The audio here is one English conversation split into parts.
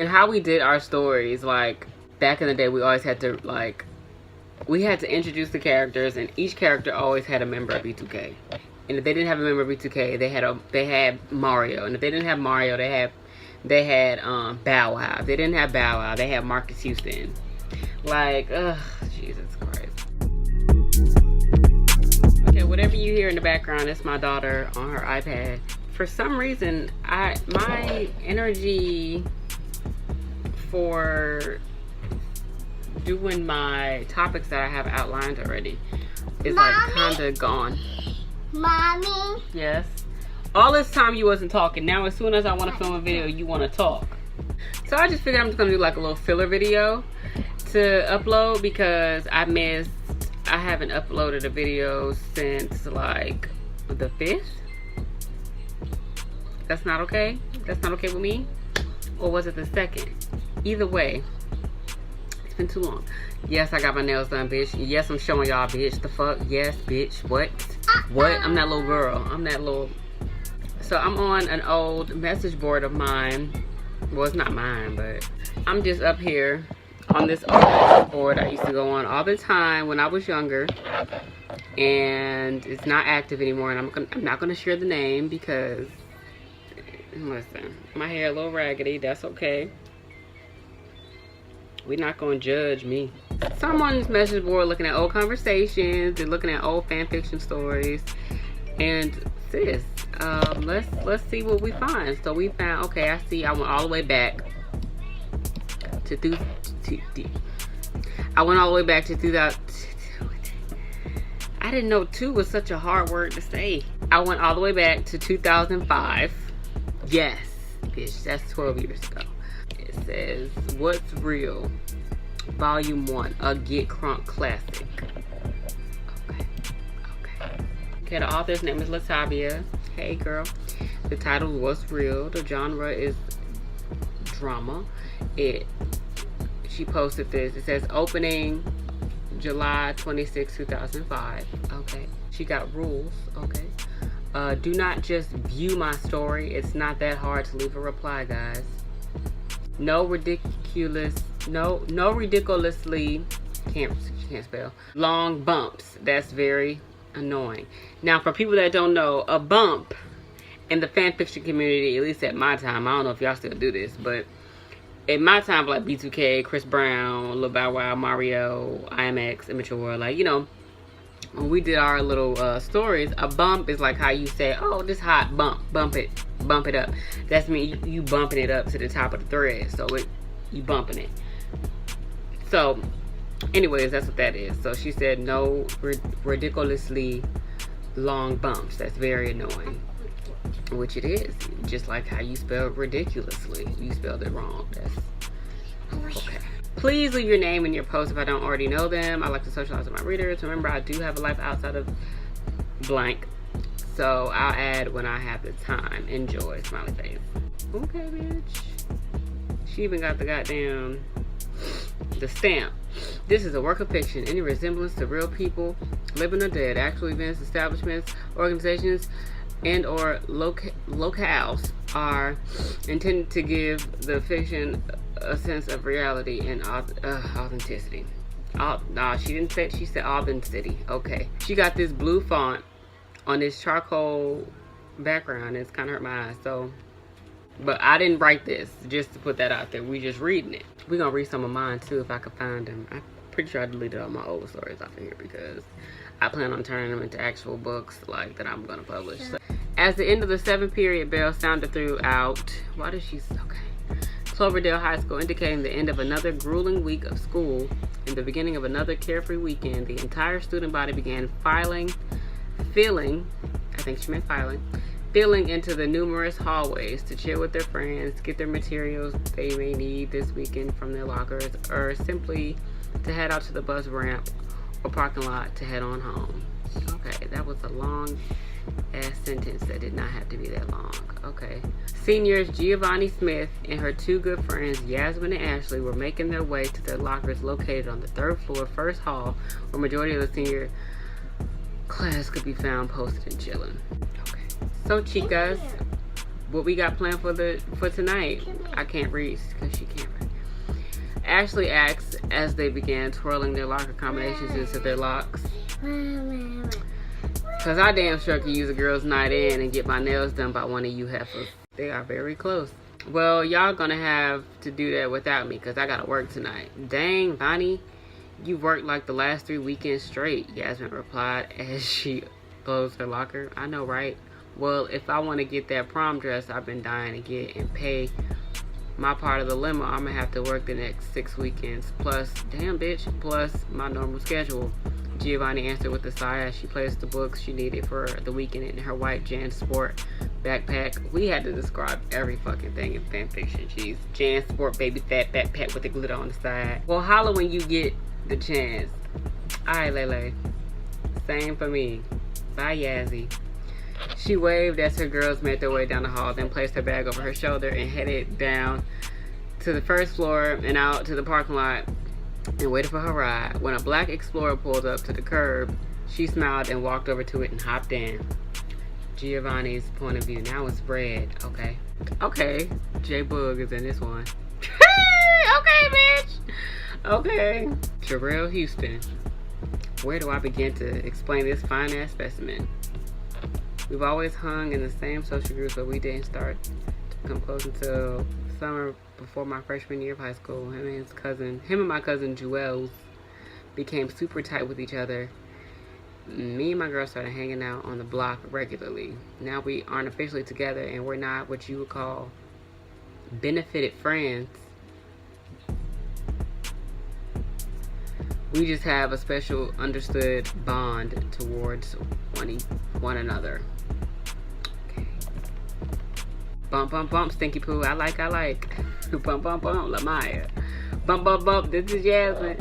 And how we did our stories, like back in the day, we always had to we had to introduce the characters, and each character always had a member of B2K. And if they didn't have a member of B2K, they had Mario. And if they didn't have Mario, they had Bow Wow. If they didn't have Bow Wow, they had Marcus Houston. Like, ugh, Jesus Christ. Okay, whatever you hear in the background, it's my daughter on her iPad. For some reason, my energy for doing my topics that I have outlined already is like kinda gone. Mommy? Yes. All this time you wasn't talking. Now as soon as I want to film a video, you want to talk. So I just figured I'm just gonna do like a little filler video to upload because I haven't uploaded a video since like the 5th. That's not okay? That's not okay with me? Or was it the 2nd? Either way, it's been too long. Yes, I got my nails done, bitch. Yes, I'm showing y'all, bitch. The fuck? Yes, bitch. What? What? I'm that little girl. I'm that little... So I'm on an old message board of mine. Well, it's not mine, but I'm just up here on this old message board I used to go on all the time when I was younger. And it's not active anymore. And I'm not going to share the name because... Listen, my hair a little raggedy. That's okay. We're not going to judge me. So I'm on this message board looking at old conversations and looking at old fan fiction stories. And sis, let's see what we find. So we found, okay, I see I went all the way back to I went all the way back to 2000. I didn't know 2 was such a hard word to say. I went all the way back to 2005. Yes, bitch, that's 12 years ago. It says, What's Real? Volume 1, a Get Crunk classic. Okay, the author's name is Latavia. Hey, girl. The title is What's Real. The genre is drama. She posted this. It says, opening July 26, 2005. Okay. She got rules. Okay. Do not just view my story. It's not that hard to leave a reply, guys. No ridiculously can't spell long bumps. That's very annoying. Now, for people that don't know, a bump in the fan fiction community, at least at my time, I don't know if y'all still do this, but in my time, like B2K, Chris Brown, Lil Bow Wow, Mario, IMX, Immature World, like, you know, when we did our little stories, a bump is like how you say, oh, this hot, bump it up. That's me, you bumping it up to the top of the thread. So you bumping it. So anyways, that's what that is. So she said no ridiculously long bumps. That's very annoying. Which it is. Just like how you spelled ridiculously. You spelled it wrong. That's okay. Please leave your name in your post if I don't already know them. I like to socialize with my readers. Remember, I do have a life outside of blank. So I'll add when I have the time. Enjoy. Smiley face. Okay, bitch. She even got the goddamn... the stamp. This is a work of fiction. Any resemblance to real people, living or dead, actual events, establishments, organizations, and or locales are intended to give the fiction a sense of reality and authenticity. Nah, she didn't say it. She said authenticity. Okay. She got this blue font on this charcoal background. It's kind of hurt my eyes. So, but I didn't write this. Just to put that out there. We just reading it. We're going to read some of mine too if I could find them. I'm pretty sure I deleted all my old stories off of here because I plan on turning them into actual books like that I'm going to publish. So, as the end of the 7th period bell sounded throughout, why did she, okay. Cloverdale High School, indicating the end of another grueling week of school and the beginning of another carefree weekend, the entire student body began filing into the numerous hallways to chill with their friends, get their materials they may need this weekend from their lockers, or simply to head out to the bus ramp or parking lot to head on home. Okay, that was a long ass sentence that did not have to be that long. Okay. Seniors Giovanni Smith and her 2 good friends, Yasmin and Ashley, were making their way to their lockers located on the 3rd floor, first hall, where majority of the senior class could be found posted and chilling. Okay. So chicas, what we got planned for tonight? I can't read because she can't read. Ashley asks as they began twirling their locker combinations into their locks. Cause I damn sure could use a girl's night in and get my nails done by one of you heifers. They are very close. Well, y'all gonna have to do that without me because I gotta work tonight. Dang, Bonnie, you worked like the last 3 weekends straight, Yasmin replied as she closed her locker. I know, right? Well, if I want to get that prom dress I've been dying to get and pay my part of the limo, I'm gonna have to work the next 6 weekends. Plus, damn bitch, plus my normal schedule. Giovanni answered with a sigh as she placed the books she needed for the weekend in her white JanSport backpack. We had to describe every fucking thing in fanfiction. Jeez. JanSport baby fat backpack with the glitter on the side. Well, holla when you get the chance. Alright, Lele. Same for me. Bye, Yazzie. She waved as her girls made their way down the hall, then placed her bag over her shoulder and headed down to the first floor and out to the parking lot and waited for her ride. When a black Explorer pulled up to the curb, she smiled and walked over to it and hopped in. Giovanni's point of view. Now it's red. Okay. Okay. J-Boog is in this one. Okay, bitch. Okay. Jarrell Houston. Where do I begin to explain this fine-ass specimen? We've always hung in the same social groups, but we didn't start to become close until summer before my freshman year of high school. Him and my cousin Jewels became super tight with each other. Me and my girl started hanging out on the block regularly. Now we aren't officially together and we're not what you would call benefited friends. We just have a special understood bond towards one another. Okay. Bump, bump, bump, Stinky Poo. I like. Bump, bump, bump, Lamaya. Bump, bump, bump, this is Yasmin.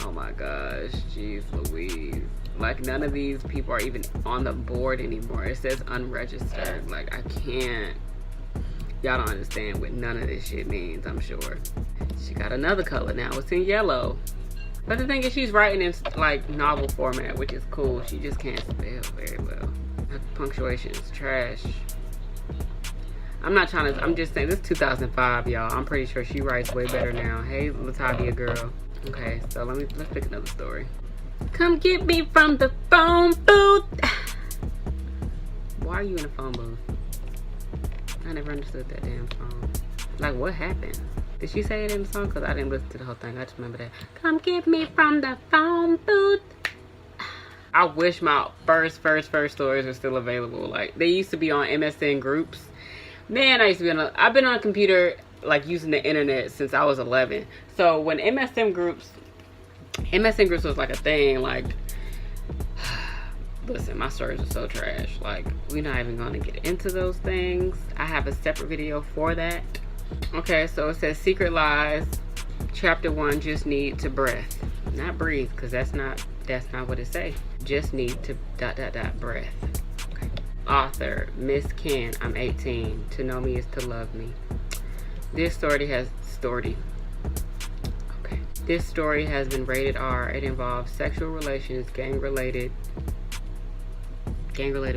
Oh my gosh, jeez Louise. Like, none of these people are even on the board anymore. It says unregistered. Like, I can't. Y'all don't understand what none of this shit means, I'm sure. She got another color now. It's in yellow. But the thing is, she's writing in, like, novel format, which is cool. She just can't spell very well. Her punctuation is trash. I'm not trying to, I'm just saying, this is 2005, y'all. I'm pretty sure she writes way better now. Hey, Latavia girl. Okay, so let's pick another story. Come get me from the phone booth. Why are you in a phone booth? I never understood that damn song. Like, what happened? Did she say it in the song? Because I didn't listen to the whole thing. I just remember that. Come get me from the phone booth. I wish my first stories were still available. Like, they used to be on MSN groups. Man, I've been on a computer, like, using the internet since I was 11. So when MSN groups was like a thing, like, listen, my stories are so trash. Like, we're not even going to get into those things. I have a separate video for that. Okay, so it says Secret Lies, Chapter 1, just need to breath. Not breathe, because that's not what it say. Just need to ... breath. Okay. Author, Miss Ken, I'm 18. To know me is to love me. This story has been rated R. It involves sexual relations, gang-related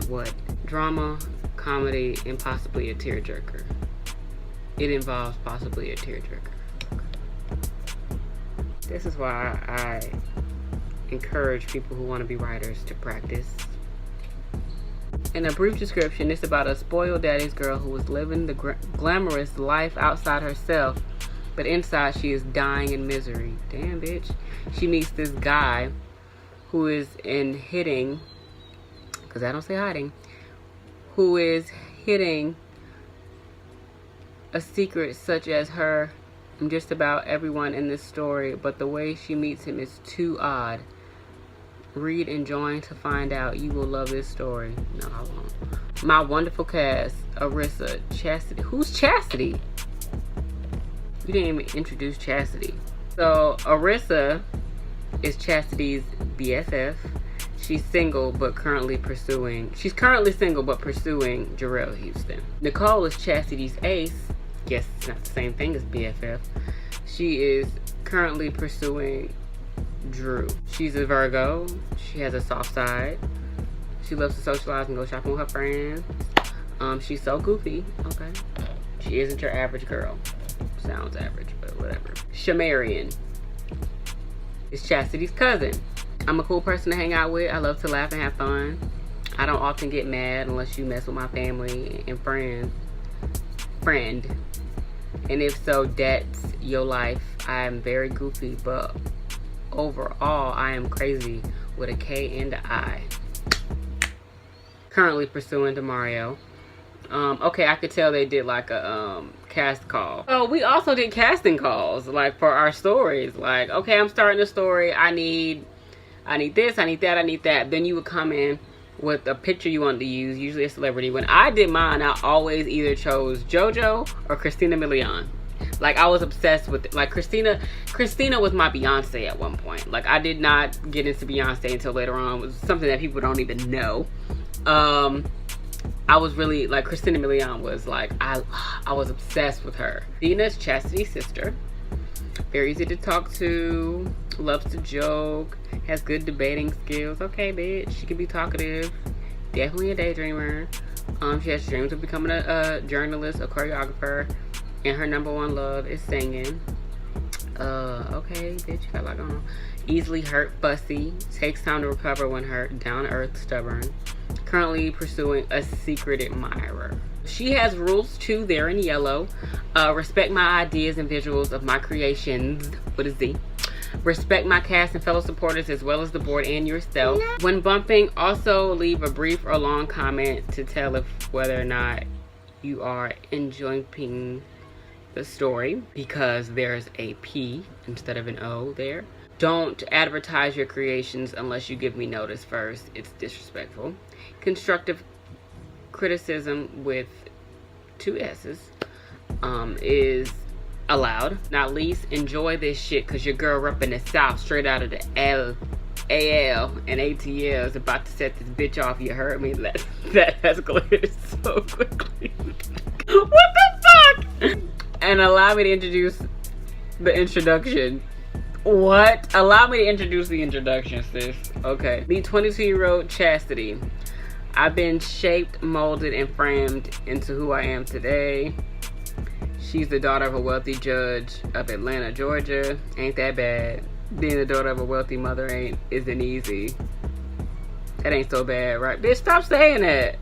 what? Drama, comedy, and possibly a tearjerker. It involves possibly a tearjerker. This is why I encourage people who want to be writers to practice. In a brief description, it's about a spoiled daddy's girl who was living the glamorous life outside herself, but inside she is dying in misery. Damn, bitch. She meets this guy who is hitting, because I don't say hiding, who is hitting a secret such as her and just about everyone in this story, but the way she meets him is too odd. Read and join to find out. You will love this story. No, I won't. My wonderful cast: Arissa, Chastity. Who's Chastity? You didn't even introduce Chastity. So Arissa is Chastity's BFF. She's single but currently pursuing Jarrell Houston. Nicole is Chastity's ace. Guess it's not the same thing as BFF. She is currently pursuing Drew. She's a Virgo. She has a soft side. She loves to socialize and go shopping with her friends. She's so goofy. Okay. She isn't your average girl. Sounds average, but whatever. Shamarian is Chastity's cousin. I'm a cool person to hang out with. I love to laugh and have fun. I don't often get mad unless you mess with my family and friend. And if so, that's your life. I am very goofy, but overall, I am crazy with a K and a I. Currently pursuing Demario. Okay, I could tell they did like a cast call. So we also did casting calls, like for our stories. Like, okay, I'm starting a story. I need this, I need that, I need that. Then you would come in with a picture you wanted to use, usually a celebrity. When I did mine, I always either chose JoJo or Christina Milian. Like, I was obsessed with it. Like, Christina was my Beyonce at one point. Like, I did not get into Beyonce until later on. It was something that people don't even know. I was really, like, Christina Milian was like, I was obsessed with her. Dina's Chastity's sister. Very easy to talk to, loves to joke, has good debating skills. Okay, bitch, she can be talkative. Definitely a daydreamer. She has dreams of becoming a journalist, a choreographer, and her number one love is singing. Okay, bitch, you got a lot going on. Easily hurt, fussy, takes time to recover when hurt, down to earth, stubborn. Currently pursuing a secret admirer. She has rules too, they're in yellow. Respect my ideas and visuals of my creations, with a Z. Respect my cast and fellow supporters as well as the board and yourself. When bumping, also leave a brief or long comment to tell if whether or not you are enjoying the story, because there's a P instead of an O there. Don't advertise your creations unless you give me notice first. It's disrespectful. Constructive criticism with 2 S's is allowed. Not least, enjoy this shit because your girl up in the South, straight out of the AL and ATL, is about to set this bitch off. You heard me? That escalated so quickly. What the fuck? And allow me to introduce the introduction. What? Allow me to introduce the introduction, sis. Okay. The 22-year-old Chastity. I've been shaped, molded, and framed into who I am today. She's the daughter of a wealthy judge of Atlanta, Georgia. Ain't that bad. Being the daughter of a wealthy mother isn't easy. That ain't so bad, right? Bitch, stop saying that.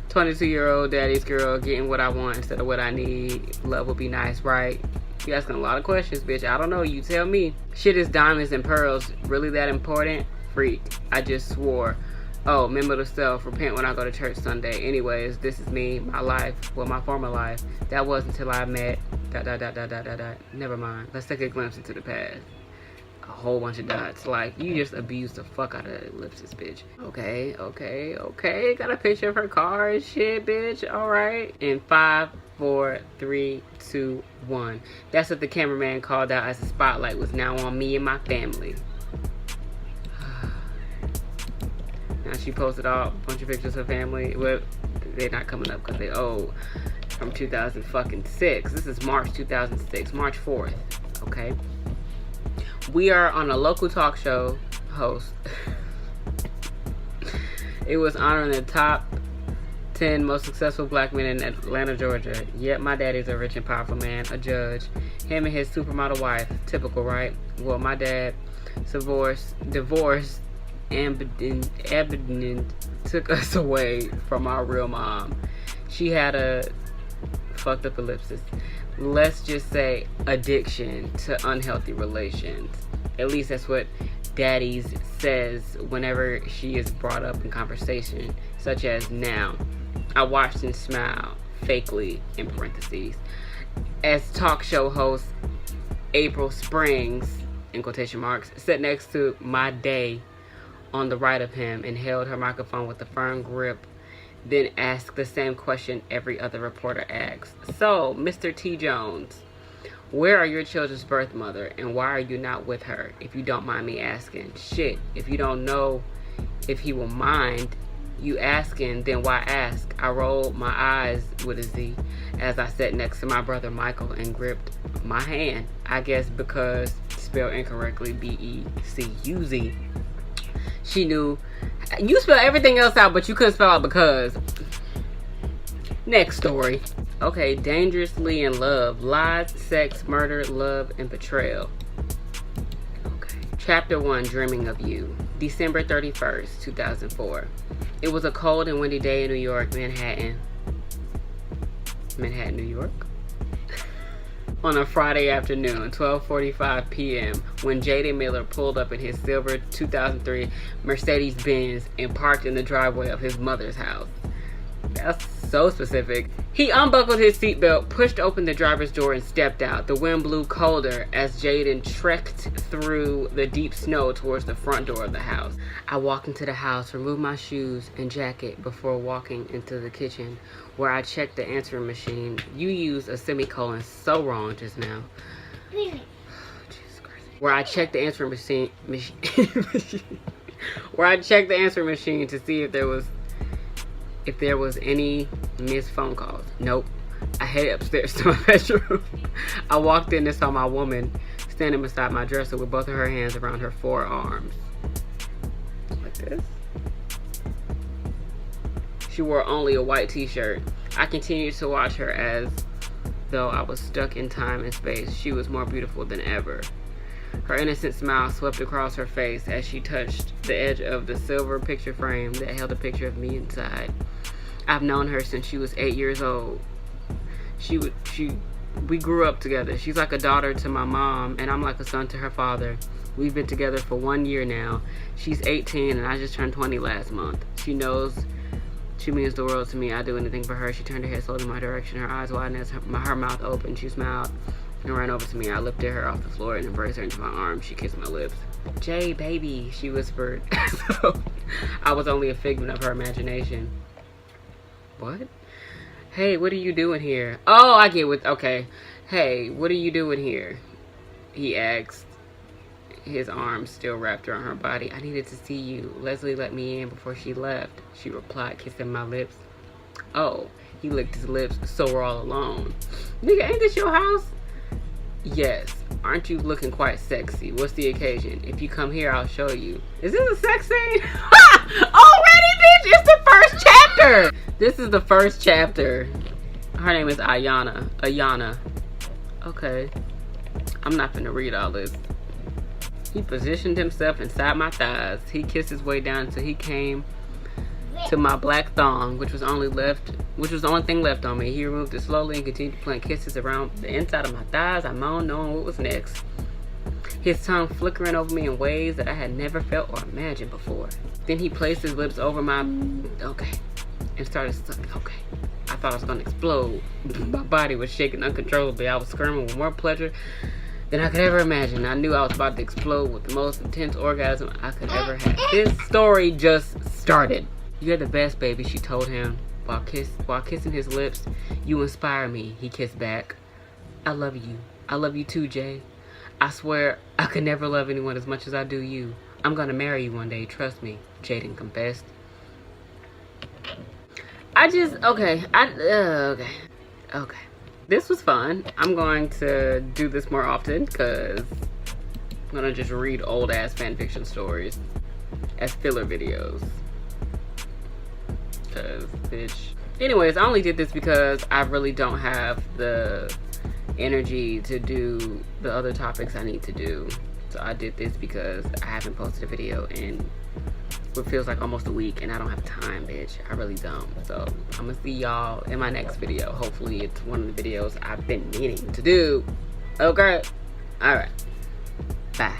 22-year-old daddy's girl, getting what I want instead of what I need. Love would be nice, right? You asking a lot of questions, bitch. I don't know. You tell me. Shit is diamonds and pearls. Really that important? Freak. I just swore. Oh, member to self. Repent when I go to church Sunday. Anyways, this is me, my life. Well, my former life. That was until I met... ... Never mind. Let's take a glimpse into the past. A whole bunch of dots. Like, you just abused the fuck out of that ellipsis, bitch. Okay. Got a picture of her car and shit, bitch. Alright. In 5, 4, 3, 2, 1. That's what the cameraman called out as the spotlight was now on me and my family. Now she posted a bunch of pictures of her family. Well, they're not coming up because they old. From 2006. This is March 2006. March 4th. Okay. We are on a local talk show host. It was honoring the top 10 most successful black men in Atlanta, Georgia. Yep, my daddy's a rich and powerful man, a judge. Him and his supermodel wife. Typical, right? Well, my dad divorced and took us away from our real mom. She had a fucked up ellipsis. Let's just say addiction to unhealthy relations. At least that's what daddy's says whenever she is brought up in conversation, such as now. I watched and smiled, fakely, in parentheses, as talk show host April Springs, in quotation marks, sat next to my day on the right of him and held her microphone with a firm grip, then asked the same question every other reporter asks. So, Mr. T. Jones, where are your children's birth mother and why are you not with her, if you don't mind me asking? Shit, if you don't know if he will mind you asking, then why ask? I rolled my eyes with a Z as I sat next to my brother Michael and gripped my hand. I guess because spelled incorrectly, B-E-C-U-Z. She knew. You spell everything else out, but you couldn't spell out because. Next story. Okay, dangerously in love. Lies, sex, murder, love, and betrayal. Okay. Chapter 1, Dreaming of You. December 31st, 2004. It was a cold and windy day in New York, Manhattan, New York. On a Friday afternoon, 12:45 p.m., when Jaden Miller pulled up in his silver 2003 Mercedes-Benz and parked in the driveway of his mother's house. That's so specific. He unbuckled his seatbelt, pushed open the driver's door, and stepped out. The wind blew colder as Jaden trekked through the deep snow towards the front door of the house. I walked into the house, removed my shoes and jacket before walking into the kitchen, where I checked the answering machine. You used a semicolon so wrong just now. Jesus Christ. Where I checked the answering machine where I checked the answering machine to see if there was any missed phone calls. Nope. I headed upstairs to my bedroom. I walked in and saw my woman standing beside my dresser with both of her hands around her forearms. Like this. She wore only a white t-shirt. I continued to watch her as though I was stuck in time and space. She was more beautiful than ever. Her innocent smile swept across her face as she touched the edge of the silver picture frame that held a picture of me inside. I've known her since she was 8 years old. We grew up together. She's like a daughter to my mom, and I'm like a son to her father. We've been together for 1 year now. She's 18, and I just turned 20 last month. She knows she means the world to me. I'd do anything for her. She turned her head slowly in my direction, her eyes wide as her mouth open. She smiled and ran over to me. I lifted her off the floor and embraced her into my arms. She kissed my lips. "Jay, baby," she whispered. So, I was only a figment of her imagination. What? "Hey, what are you doing here?" Oh, I get what. Okay. "Hey, what are you doing here?" he asked, his arms still wrapped around her body. "I needed to see you. Leslie let me in before she left," she replied, kissing my lips. Oh, he licked his lips. "So we're all alone." "Nigga, ain't this your house?" "Yes. Aren't you looking quite sexy? What's the occasion? If you come here, I'll show you." Is this a sex scene? Already, bitch! It's the first chapter! This is the first chapter. Her name is Ayana. Okay. I'm not gonna read all this. He positioned himself inside my thighs. He kissed his way down until he came to my black thong, which was the only thing left on me. He removed it slowly and continued playing kisses around the inside of my thighs. I moaned, knowing what was next. His tongue flickering over me in ways that I had never felt or imagined before. Then he placed his lips over my and started sucking. I thought I was gonna explode. My body was shaking uncontrollably. I was screaming with more pleasure than I could ever imagine. I knew I was about to explode with the most intense orgasm I could ever have. This story just started. "You're the best, baby," she told him while kissing his lips. "You inspire me," he kissed back. "I love you. I love you too, Jay. I swear I could never love anyone as much as I do you. I'm gonna marry you one day, trust me," Jaden confessed. Okay. This was fun. I'm going to do this more often because I'm gonna just read old ass fan fiction stories as filler videos. Cause bitch. Anyways, I only did this because I really don't have the energy to do the other topics I need to do. So I did this because I haven't posted a video in what feels like almost a week, and I don't have time, bitch. I really don't. So I'm gonna see y'all in my next video. Hopefully it's one of the videos I've been meaning to do. Okay. All right. Bye.